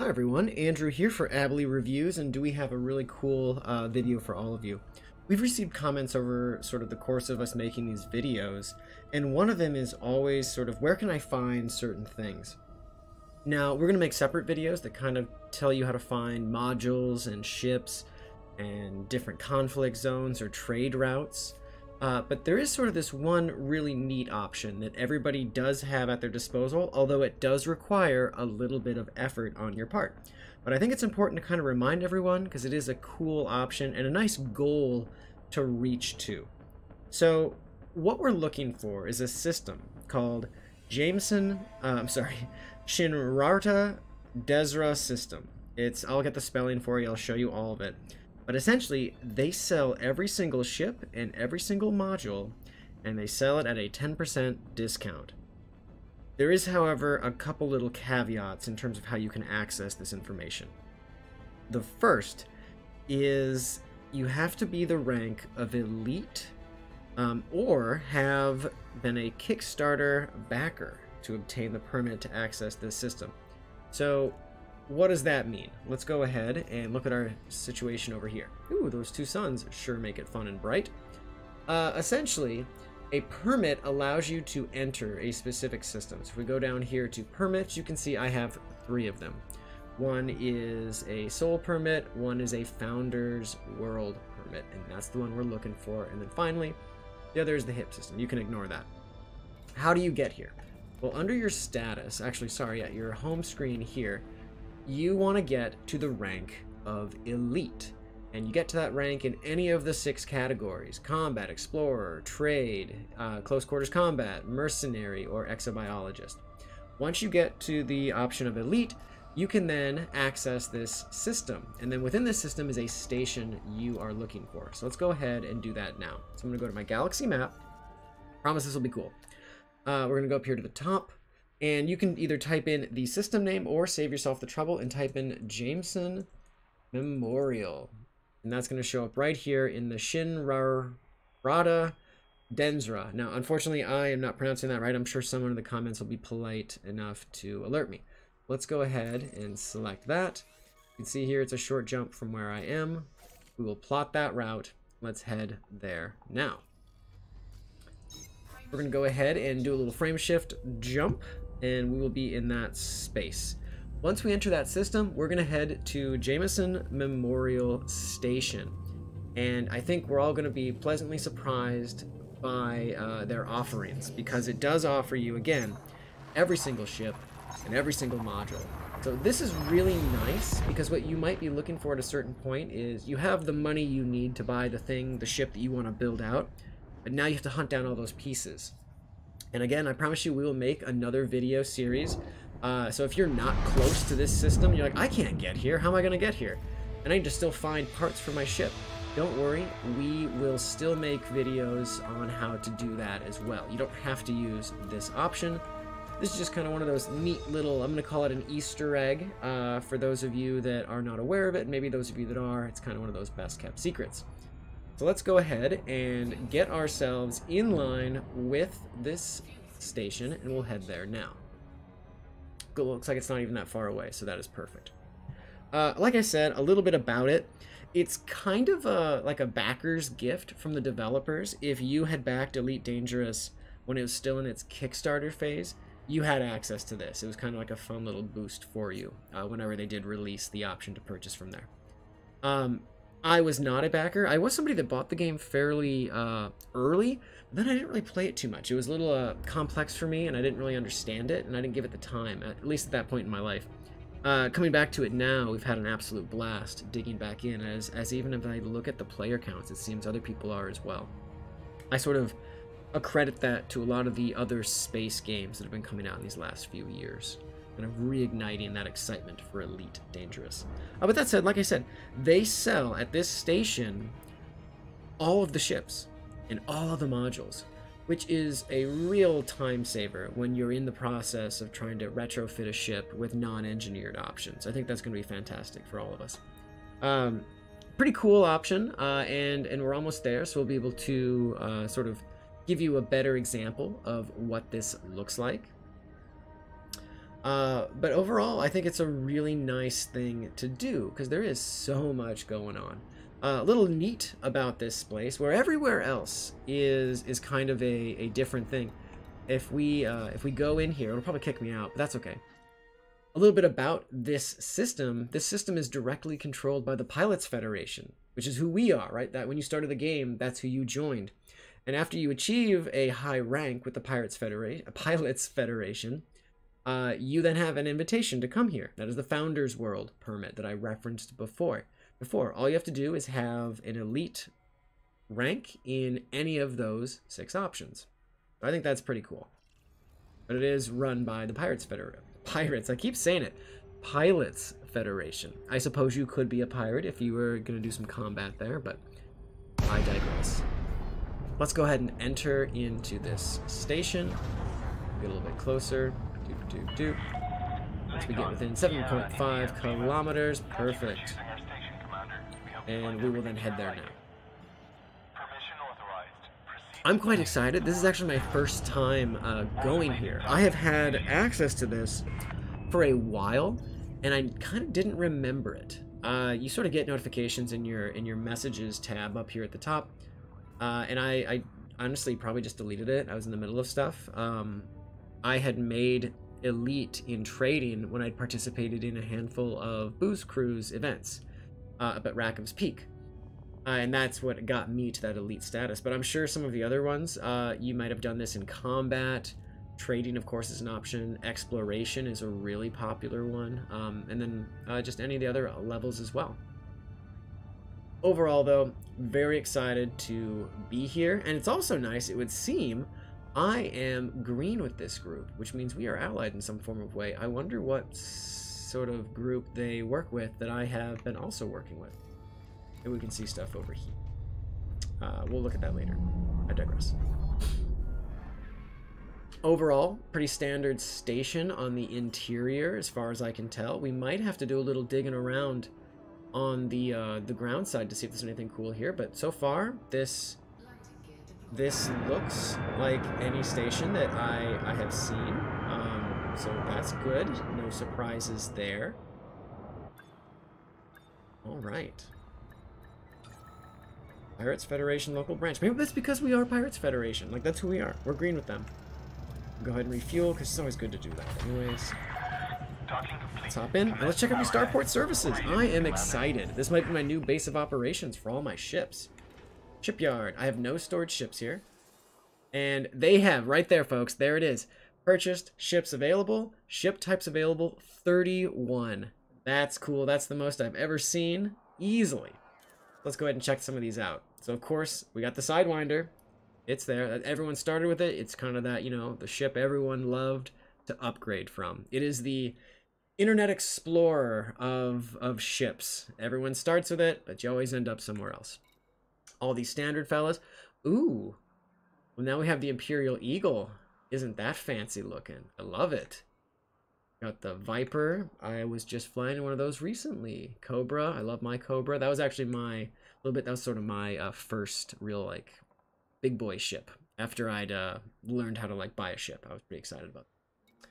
Hi everyone, Andrew here for ABELI Reviews, and do we have a really cool video for all of you. We've received comments over sort of the course of us making these videos, and one of them is always sort of, where can I find certain things? Now, we're going to make separate videos that kind of tell you how to find modules and ships and different conflict zones or trade routes. But there is sort of this one really neat option that everybody does have at their disposal, although it does require a little bit of effort on your part. But I think it's important to kind of remind everyone because it is a cool option and a nice goal to reach to. So what we're looking for is a system called Jameson, Shinrarta Desra system. I'll get the spelling for you, I'll show you all of it. But essentially, they sell every single ship and every single module, and they sell it at a 10% discount. There is, however, a couple little caveats in terms of how you can access this information. The first is you have to be the rank of Elite or have been a Kickstarter backer to obtain the permit to access this system. So what does that mean? Let's go ahead and look at our situation over here. Ooh, those two suns sure make it fun and bright. Essentially, a permit allows you to enter a specific system. So if we go down here to permits, you can see I have 3 of them. One is a soul permit, one is a founder's world permit, and that's the one we're looking for. And then finally, the other is the hip system. You can ignore that. How do you get here? Well, under your status, actually, sorry, at your home screen here, you want to get to the rank of Elite, and you get to that rank in any of the 6 categories: combat, explorer, trade, close quarters combat, mercenary, or exobiologist. Once you get to the option of Elite, you can then access this system, and then within this system is a station you are looking for. So let's go ahead and do that now. So I'm going to go to my galaxy map. Promise this will be cool. We're going to go up here to the top, and you can either type in the system name or save yourself the trouble and type in Jameson Memorial. And that's going to show up right here in the Shinrarta Desra. Now, unfortunately, I am not pronouncing that right. I'm sure someone in the comments will be polite enough to alert me. Let's go ahead and select that. You can see here it's a short jump from where I am. We will plot that route. Let's head there now. We're going to go ahead and do a little frame shift jump, and we will be in that space. Once we enter that system, we're going to head to Jameson Memorial Station. And I think we're all going to be pleasantly surprised by their offerings, because it does offer you, again, every single ship and every single module. So this is really nice, because what you might be looking for at a certain point is you have the money you need to buy the ship that you want to build out, but now you have to hunt down all those pieces. And again, I promise you we will make another video series. So if you're not close to this system, you're like, I can't get here. How am I going to get here? And I need to still find parts for my ship. Don't worry, we will still make videos on how to do that as well. You don't have to use this option. This is just kind of one of those neat little, I'm going to call it an Easter egg for those of you that are not aware of it. And maybe those of you that are, it's kind of one of those best kept secrets. So let's go ahead and get ourselves in line with this station, and we'll head there now. It looks like it's not even that far away, so that is perfect. Like I said, a little bit about it. It's kind of like a backer's gift from the developers. If you had backed Elite Dangerous when it was still in its Kickstarter phase, you had access to this. It was kind of like a fun little boost for you whenever they did release the option to purchase from there. I was not a backer. I was somebody that bought the game fairly early, but then I didn't really play it too much. It was a little complex for me, and I didn't really understand it, and I didn't give it the time, at least at that point in my life. Coming back to it now, we've had an absolute blast digging back in, as even if I look at the player counts, it seems other people are as well. I sort of accredit that to a lot of the other space games that have been coming out in these last few years, kind of reigniting that excitement for Elite Dangerous. But that said, like I said, they sell at this station all of the ships and all of the modules, which is a real time saver when you're in the process of trying to retrofit a ship with non-engineered options. I think that's going to be fantastic for all of us. Pretty cool option, and we're almost there, so we'll be able to sort of give you a better example of what this looks like. But overall, I think it's a really nice thing to do because there is so much going on. A little neat about this place, where everywhere else is kind of a different thing. If we go in here, it'll probably kick me out, but that's okay. A little bit about this system. This system is directly controlled by the Pilots Federation, which is who we are, right? That when you started the game, that's who you joined. And after you achieve a high rank with the Pilots Federation, you then have an invitation to come here. That is the Founders World permit that I referenced before. All you have to do is have an elite rank in any of those 6 options. I think that's pretty cool. But it is run by the Pilots I keep saying it. Pilots Federation. I suppose you could be a pirate if you were going to do some combat there, but I digress. Let's go ahead and enter into this station. Get a little bit closer. Once we get within 7.5 kilometers, perfect. And we will then head there now. I'm quite excited. This is actually my first time going here. I have had access to this for a while, and I kind of didn't remember it. You sort of get notifications in your messages tab up here at the top, and I honestly probably just deleted it. I was in the middle of stuff. I had made elite in trading when I'd participated in a handful of booze cruise events up at Rackham's Peak. And that's what got me to that elite status. But I'm sure some of the other ones, you might have done this in combat. Trading, of course, is an option. Exploration is a really popular one. And then just any of the other levels as well. Overall, though, very excited to be here. And it's also nice, it would seem, I am green with this group, which means we are allied in some form of way. I wonder what sort of group they work with that I have been also working with. And we can see stuff over here. We'll look at that later. I digress. Overall, pretty standard station on the interior as far as I can tell. We might have to do a little digging around on the ground side to see if there's anything cool here, but so far this looks like any station that I have seen, so that's good. No surprises there. All right. Pirates Federation local branch. Maybe that's because we are Pirates Federation. Like, that's who we are. We're green with them. Go ahead and refuel, because it's always good to do that. Anyways, let's hop in, and let's check out the starport services. I am excited. This might be my new base of operations for all my ships. Shipyard. I have no stored ships here. And they have, right there, folks, there it is. Purchased, ships available, ship types available, 31. That's cool. That's the most I've ever seen, easily. Let's go ahead and check some of these out. So, of course, we got the Sidewinder. It's there. Everyone started with it. It's kind of that, you know, the ship everyone loved to upgrade from. It is the Internet Explorer of ships. Everyone starts with it, but you always end up somewhere else. All these standard fellas. Ooh. Well, now we have the Imperial Eagle. Isn't that fancy looking? I love it. Got the Viper. I was just flying in one of those recently. Cobra. I love my Cobra. That was actually that was sort of my first real, like, big boy ship. After I'd learned how to, like, buy a ship. I was pretty excited about it.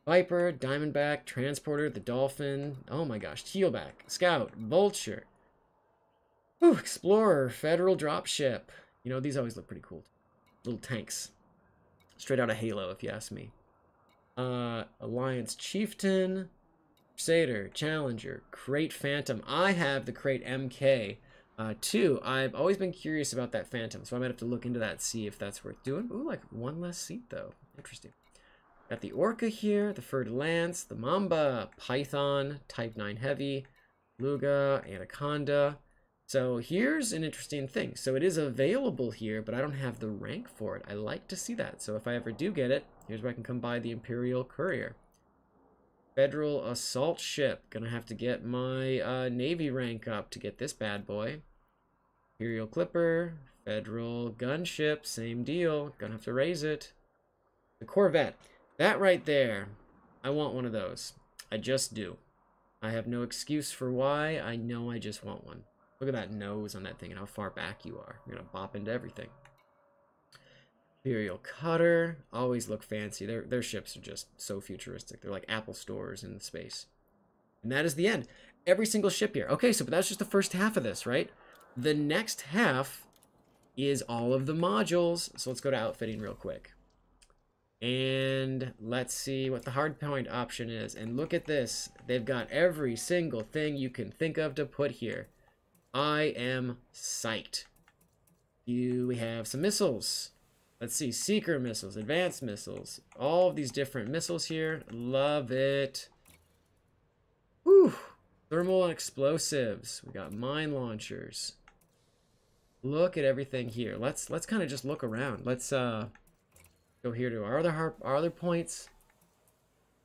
Viper, Diamondback, Transporter, the Dolphin. Oh my gosh. Tealback, Scout, Vulture. Ooh, Explorer, Federal Dropship. You know, these always look pretty cool. Little tanks. Straight out of Halo, if you ask me. Alliance Chieftain, Crusader, Challenger, Crate Phantom. I have the Crate MK too. I've always been curious about that Phantom, so I might have to look into that, see if that's worth doing. Ooh, like one less seat though. Interesting. Got the Orca here, the Furred Lance, the Mamba, Python, Type 9 Heavy, Luga, Anaconda. So here's an interesting thing. So it is available here, but I don't have the rank for it. I like to see that. So if I ever do get it, here's where I can come by the Imperial Courier. Federal Assault Ship. Gonna have to get my Navy rank up to get this bad boy. Imperial Clipper. Federal Gunship. Same deal. Gonna have to raise it. The Corvette. That right there. I want one of those. I just do. I have no excuse for why. I know I just want one. Look at that nose on that thing and how far back you are. You're gonna bop into everything. Imperial cutter. Always look fancy. Their ships are just so futuristic. They're like Apple stores in space. And that is the end. Every single ship here. Okay, so but that's just the first half of this, right? The next half is all of the modules. So let's go to outfitting real quick. And let's see what the hardpoint option is. And look at this. They've got every single thing you can think of to put here. I am psyched. We have some missiles. Let's see. Seeker missiles, advanced missiles. All of these different missiles here. Love it. Whew. Thermal and explosives. We got mine launchers. Look at everything here. Let's kind of just look around. Let's go here to our other points.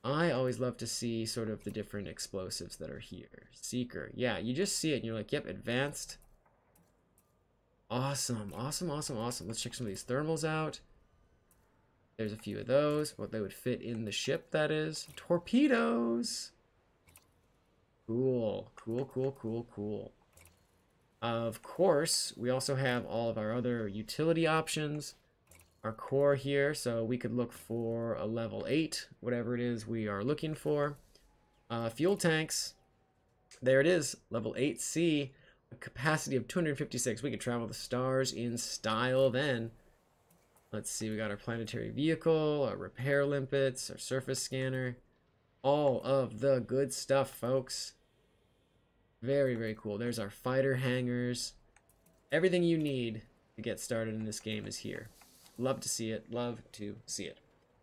I always love to see sort of the different explosives that are here. Seeker. Yeah, you just see it and you're like, yep, advanced. Awesome, awesome, awesome, awesome. Let's check some of these thermals out. There's a few of those. What they would fit in the ship, that is. Torpedoes. Cool, cool, cool, cool, cool. Of course, we also have all of our other utility options. Our core here, so we could look for a level 8, whatever it is we are looking for. Fuel tanks, there it is, level 8C, a capacity of 256. We could travel the stars in style then. Let's see, we got our planetary vehicle, our repair limpets, our surface scanner, all of the good stuff, folks. Very, very cool. There's our fighter hangars. Everything you need to get started in this game is here. Love to see it. Love to see it.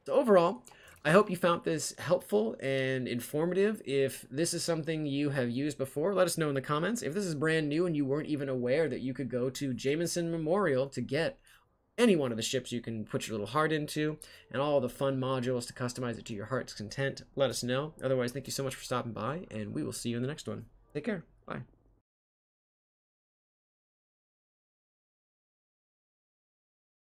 So overall, I hope you found this helpful and informative. If this is something you have used before, let us know in the comments. If this is brand new and you weren't even aware that you could go to Jameson Memorial to get any one of the ships you can put your little heart into and all the fun modules to customize it to your heart's content, let us know. Otherwise, thank you so much for stopping by, and we will see you in the next one. Take care. Bye.